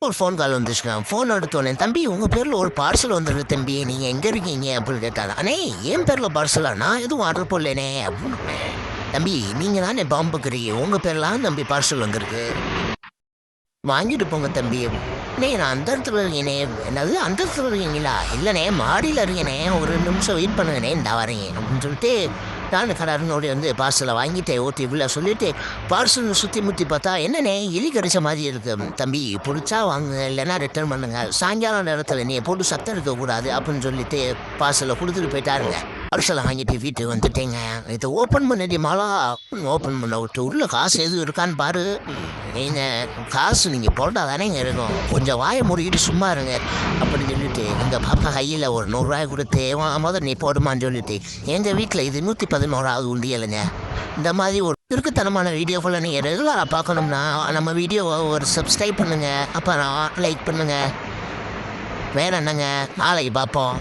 ஒரு phone call வந்துச்சுங்க. Phone எடுத்தோடனே, "தம்பி உங்கள் பேரில் ஒரு பார்சல் வந்துருக்கு தம்பி, நீங்கள் எங்கே இருக்கீங்க?" அப்படின்னு கேட்டாங்க. "அண்ணே என் பேரில் பார்சலா? நான் எதுவும் ஆர்டர் போடலனே" அப்படின்னு. "தம்பி நீங்கள் தானே பாம்புக்குறீங்க, உங்கள் பேர்லாம் தம்பி பார்சல் வந்திருக்கு, வாங்கிட்டு போங்க தம்பி." "அண்ணே நான் அந்த இடத்துல இருக்கேனே." "என்னது அந்த இடத்துல இருக்கீங்களா?" "இல்லைண்ணே மாடியில் இருக்கேனே, ஒரு 2 நிமிஷம் வெயிட் பண்ணுங்கண்ணே, இந்த வரேன்" அப்படின்னு சொல்லிட்டு நான் கடாரனோட வந்து பார்சலை வாங்கிட்டு ஓட்டி இவ்வளோ சொல்லிட்டு பார்சல் சுற்றி முற்றி பார்த்தா, "என்னண்ணே எலி கடிச்ச மாதிரி இருக்கு தம்பி, பிடிச்சா வாங்க இல்லைன்னா ரிட்டர்ன் பண்ணுங்க, சாயங்காலம் நேரத்தில் நீ போட்டு சத்தம் இருக்கக்கூடாது" அப்படின்னு சொல்லிட்டு பார்சலை கொடுத்துட்டு போயிட்டாருங்க. பார்சலை வாங்கிட்டு வீட்டுக்கு வந்துட்டேங்க. இதை ஓப்பன் பண்ணிட்டு மாலா ஓப்பன் பண்ண விட்டு உள்ள காசு எதுவும் இருக்கான்னு பாரு. நீங்கள் காசு நீங்கள் போட்டால் தானேங்க இருக்கும், கொஞ்சம் வாயை மூடிக்கிட்டு சும்மா இருங்க அப்படின்னு சொல்லிட்டு எங்கள் பாப்பா கையில் ஒரு 100 ரூபாய் கொடுத்து, முதல் நீ போடுமான்னு சொல்லிட்டு, எங்கள் வீட்டில் இது 111வது உண்டியலுங்க. இந்த மாதிரி ஒரு திருக்குத்தனமான வீடியோக்குள்ள நீங்கள் ரெகுலராக பார்க்கணும்னா நம்ம வீடியோவை ஒரு சப்ஸ்கிரைப் பண்ணுங்கள், அப்புறம் லைக் பண்ணுங்கள். வேறு என்னங்க, நாளைக்கு பார்ப்போம்.